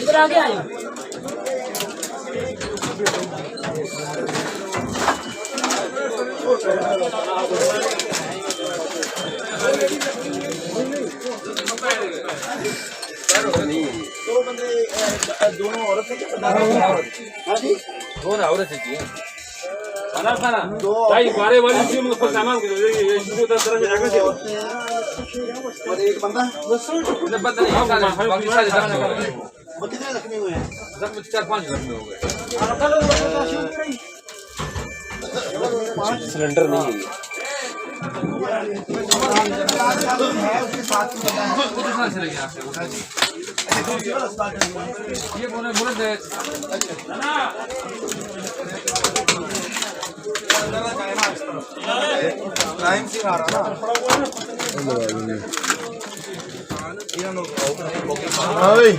इधर आगे आ जाओ। दो बंदे दोनों औरत हैं। हाँ जी दोनों औरत है जी। खाना खाना भाई बारे वाली चीज में कुछ सामान के ये शुरू तरह से जगह से और एक बंदा ने बंदा नहीं होगा बाकी सारे जख्मी हो गए। वो कितने जख्मी हुए हैं? जख्मी 4-5 जख्मी हो गए। सिलेंडर नहीं है उसके साथ कहाँ से लेके आते हो जी? ये बोले दे टाइम से आ रहा ना। हाँ भाई